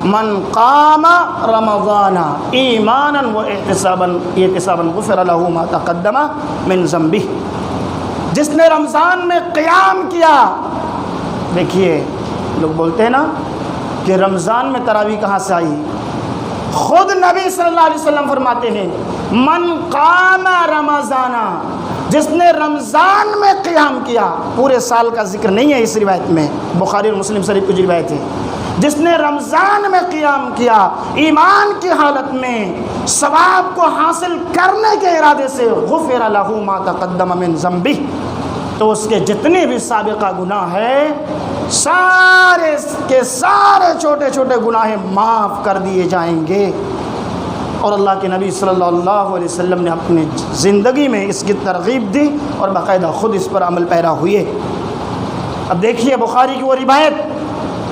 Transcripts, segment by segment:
من قام رمضان ایمانا و احتسابا غفر له ما تقدم من ذنبہ، جس نے رمضان میں قیام کیا۔ دیکھیے لوگ بولتے ہیں نا کہ رمضان میں تراویح کہاں سے آئی؟ خود نبی صلی اللہ علیہ وسلم فرماتے ہیں من قام رمضان، جس نے رمضان میں قیام کیا۔ پورے سال کا ذکر نہیں ہے اس روایت میں، بخاری اور مسلم شریف کی روایت ہے۔ جس نے رمضان میں قیام کیا ایمان کی حالت میں، ثواب کو حاصل کرنے کے ارادے سے، غفر لہ ما تقدم من ذنبہ، تو اس کے جتنے بھی سابقہ گناہ ہیں سارے کے سارے چھوٹے چھوٹے گناہ معاف کر دیے جائیں گے۔ اور اللہ کے نبی صلی اللہ علیہ وسلم نے اپنی زندگی میں اس کی ترغیب دی اور باقاعدہ خود اس پر عمل پیرا ہوئے۔ اب دیکھیے بخاری کی وہ روایت،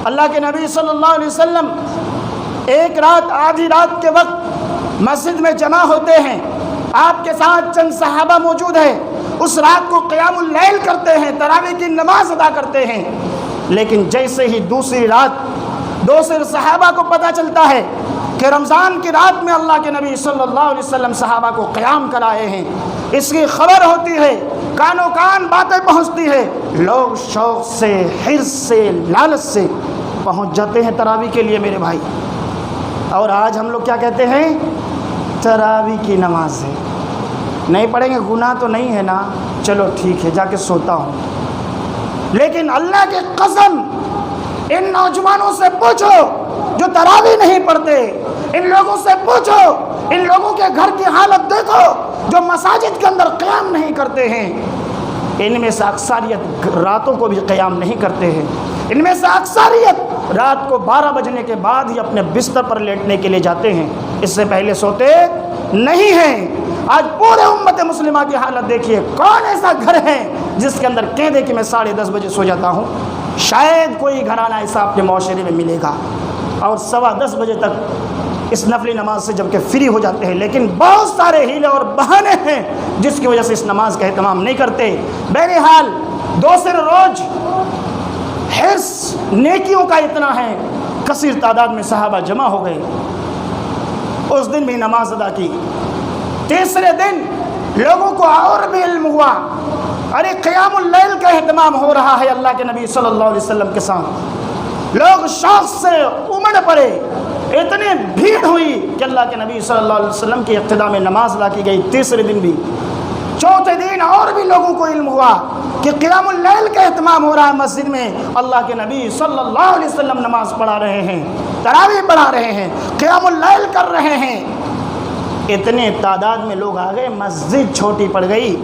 اللہ کے نبی صلی اللہ علیہ وسلم ایک رات آدھی رات کے وقت مسجد میں جمع ہوتے ہیں، آپ کے ساتھ چند صحابہ موجود ہیں، اس رات کو قیام اللیل کرتے ہیں، تراویح کی نماز ادا کرتے ہیں۔ لیکن جیسے ہی دوسری رات دوسرے صحابہ کو پتہ چلتا ہے کہ رمضان کی رات میں اللہ کے نبی صلی اللہ علیہ وسلم صحابہ کو قیام کرائے ہیں، اس کی خبر ہوتی ہے، کانوں کان باتیں پہنچتی ہے، لوگ شوق سے، حرص سے، لالچ سے پہنچ جاتے ہیں تراویح کے لیے میرے بھائی۔ اور آج ہم لوگ کیا کہتے ہیں؟ تراویح کی نماز ہے، نہیں پڑھیں گے، گناہ تو نہیں ہے نا، چلو ٹھیک ہے جا کے سوتا ہوں۔ لیکن اللہ کی قسم ان نوجوانوں سے پوچھو جو تراویح نہیں پڑھتے، ان لوگوں سے پوچھو، ان لوگوں کے گھر کی حالت دیکھو جو مساجد کے اندر قیام نہیں کرتے ہیں، ان میں سے اکثریت راتوں کو بھی قیام نہیں کرتے ہیں، ان میں سے اکثریت رات کو 12 بجنے کے بعد ہی اپنے بستر پر لیٹنے کے لیے جاتے ہیں، اس سے پہلے سوتے نہیں ہیں۔ آج پورے امت مسلمہ کی حالت دیکھیے، کون ایسا گھر ہے جس کے اندر کہہ دے کہ میں 10:30 بجے سو جاتا ہوں؟ شاید کوئی گھرانہ ایسا اپنے معاشرے میں ملے گا، اور 10:15 بجے تک اس نفلی نماز سے جب کہ فری ہو جاتے ہیں، لیکن بہت سارے ہیلے اور بہانے ہیں جس کی وجہ سے اس نماز کا اہتمام نہیں کرتے۔ بہرحال دوسرے روز حرص نیکیوں کا اتنا ہے، کثیر تعداد میں صحابہ جمع ہو گئے، اس دن بھی نماز ادا کی۔ تیسرے دن لوگوں کو اور بھی علم ہوا، ارے قیام اللیل کا اہتمام ہو رہا ہے اللہ کے نبی صلی اللہ علیہ وسلم کے ساتھ۔ لوگ شوق سے امڑ پڑے، اتنی بھیڑ ہوئی کہ اللہ کے نبی صلی اللہ علیہ وسلم کی اقتداء میں نماز ادا کی گئی۔ تیسرے دن بھی، چوتھے دن اور بھی لوگوں کو علم ہوا کہ قیام اللیل کا اہتمام ہو رہا ہے مسجد میں، اللہ کے نبی صلی اللہ علیہ وسلم نماز پڑھا رہے ہیں، تراویح پڑھا رہے ہیں، قیام اللیل کر رہے ہیں۔ اتنے تعداد میں لوگ آ گئے، مسجد چھوٹی پڑ گئی،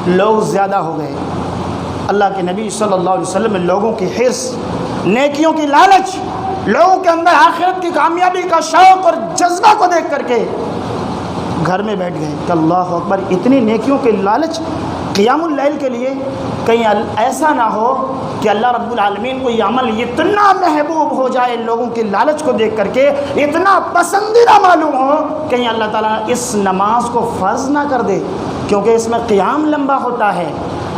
لوگ زیادہ ہو گئے۔ اللہ کے نبی صلی اللہ علیہ وسلم نے لوگوں کی حرص، نیکیوں کی لالچ، لوگوں کے اندر آخرت کی کامیابی کا شوق اور جذبہ کو دیکھ کر کے گھر میں بیٹھ گئے کہ اللہ اکبر، اتنی نیکیوں کی لالچ قیام اللیل کے لیے، کہیں ایسا نہ ہو کہ اللہ رب العالمین کو یہ عمل اتنا محبوب ہو جائے، لوگوں کی لالچ کو دیکھ کر کے اتنا پسندیدہ معلوم ہو، کہیں اللہ تعالیٰ اس نماز کو فرض نہ کر دے، کیونکہ اس میں قیام لمبا ہوتا ہے،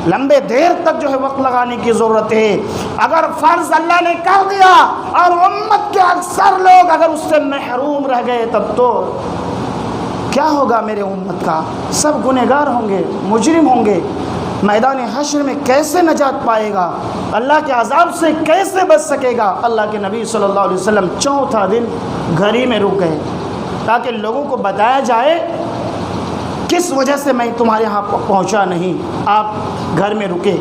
لمبے دیر تک جو ہے وقت لگانے کی ضرورت ہے۔ اگر فرض اللہ نے کر دیا اور امت کے اکثر لوگ اگر اس سے محروم رہ گئے، تب تو کیا ہوگا میرے امت کا؟ سب گنہگار ہوں گے، مجرم ہوں گے، میدان حشر میں کیسے نجات پائے گا؟ اللہ کے عذاب سے کیسے بچ سکے گا؟ اللہ کے نبی صلی اللہ علیہ وسلم چوتھا دن گھر ہی میں رک گئے تاکہ لوگوں کو بتایا جائے کس وجہ سے میں تمہارے یہاں پہنچا نہیں، آپ گھر میں رکے۔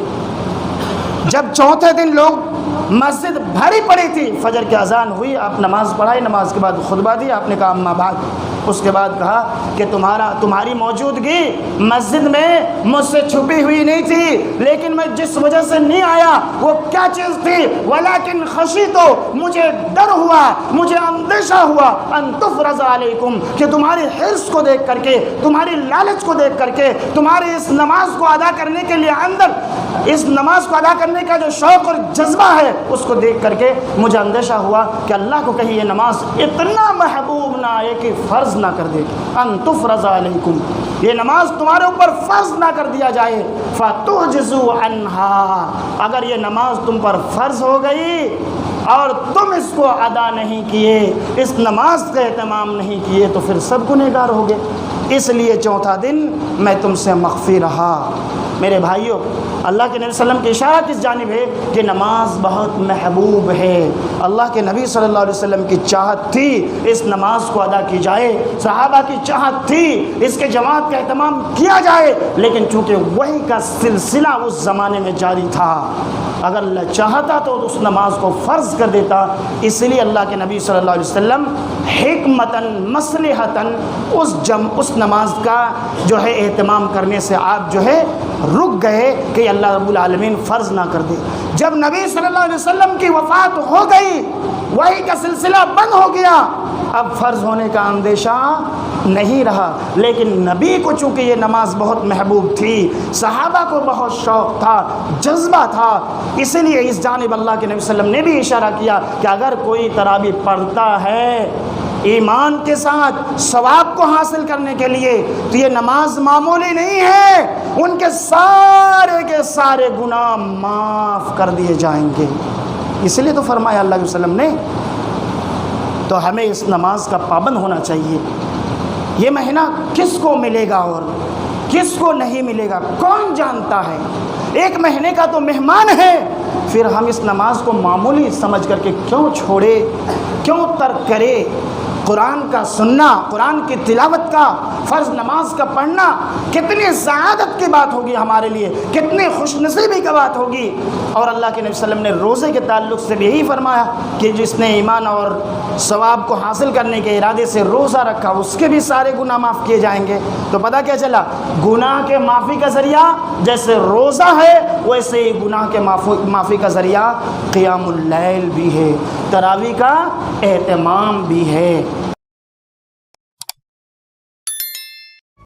جب چوتھے دن لوگ مسجد بھری پڑی تھی، فجر کی اذان ہوئی، آپ نماز پڑھائی، نماز کے بعد خطبہ دیا، آپ نے کہا اما بعد، اس کے بعد کہا کہ تمہاری موجودگی مسجد میں مجھ سے چھپی ہوئی نہیں تھی، لیکن میں جس وجہ سے نہیں آیا وہ کیا چیز تھی؟ ولیکن خشیتو، مجھے ڈر ہوا، مجھے اندیشہ ہوا، ان تفرض علیکم، کہ تمہاری حرص کو دیکھ کر کے، تمہاری لالچ کو دیکھ کر کے، تمہاری اس نماز کو ادا کرنے کے لیے اندر اس نماز کو ادا کرنے کا جو شوق اور جذبہ ہے اس کو دیکھ کر کے مجھے اندیشہ ہوا کہ اللہ کو کہیں یہ نماز اتنا محبوب نہ آئے کہ فرض فرض نہ کر دے، ان تفرض علیکم، یہ نماز تمہارے اوپر فرض نہ کر دیا جائے، فتعجزوا عنہا، اگر یہ نماز تم پر فرض ہو گئی اور تم اس کو ادا نہیں کیے، اس نماز کا اہتمام نہیں کیے، تو پھر سب گنہگار ہو گئے۔ اس لیے چوتھا دن میں تم سے مخفی رہا۔ میرے بھائیوں، اللہ کے نبی صلی اللہ علیہ وسلم کی اشارہ کس جانب ہے کہ نماز بہت محبوب ہے۔ اللہ کے نبی صلی اللہ علیہ وسلم کی چاہت تھی اس نماز کو ادا کی جائے، صحابہ کی چاہت تھی اس کے جماعت کا اہتمام کیا جائے، لیکن چونکہ وحی کا سلسلہ اس زمانے میں جاری تھا، اگر اللہ چاہتا تو اس نماز کو فرض کر دیتا۔ اس لیے اللہ کے نبی صلی اللہ علیہ وسلم حکمتاً مصلحتاً اس نماز کا جو ہے اہتمام کرنے سے آپ جو ہے رک گئے کہ اللہ رب العالمین فرض نہ کر دے۔ جب نبی صلی اللہ علیہ وسلم کی وفات ہو گئی، وحی کا سلسلہ بند ہو گیا، اب فرض ہونے کا اندیشہ نہیں رہا، لیکن نبی کو چونکہ یہ نماز بہت محبوب تھی، صحابہ کو بہت شوق تھا، جذبہ تھا، اسی لیے اس جانب اللہ کے نبی صلی اللہ علیہ وسلم نے بھی اشارہ کیا کہ اگر کوئی تراویح پڑھتا ہے ایمان کے ساتھ ثواب کو حاصل کرنے کے لیے، تو یہ نماز معمولی نہیں ہے، ان کے سارے گناہ معاف کر دیے جائیں گے۔ اس لیے تو فرمایا اللہ علیہ وسلم نے، تو ہمیں اس نماز کا پابند ہونا چاہیے۔ یہ مہینہ کس کو ملے گا اور کس کو نہیں ملے گا کون جانتا ہے؟ ایک مہینے کا تو مہمان ہے، پھر ہم اس نماز کو معمولی سمجھ کر کے کیوں چھوڑے، کیوں ترک کرے؟ قرآن کا سننا، قرآن کی تلاوت کا، فرض نماز کا پڑھنا کتنی سعادت کی بات ہوگی ہمارے لیے، کتنی خوش نصیبی کی بات ہوگی۔ اور اللہ کے نبی صلی اللہ علیہ وسلم نے روزے کے تعلق سے بھی یہی فرمایا کہ جس نے ایمان اور ثواب کو حاصل کرنے کے ارادے سے روزہ رکھا، اس کے بھی سارے گناہ معاف کیے جائیں گے۔ تو پتہ کیا چلا، گناہ کے معافی کا ذریعہ جیسے روزہ ہے، ویسے ہی گناہ کے معافی کا ذریعہ قیام اللیل بھی ہے، تراویح کا اہتمام بھی ہے۔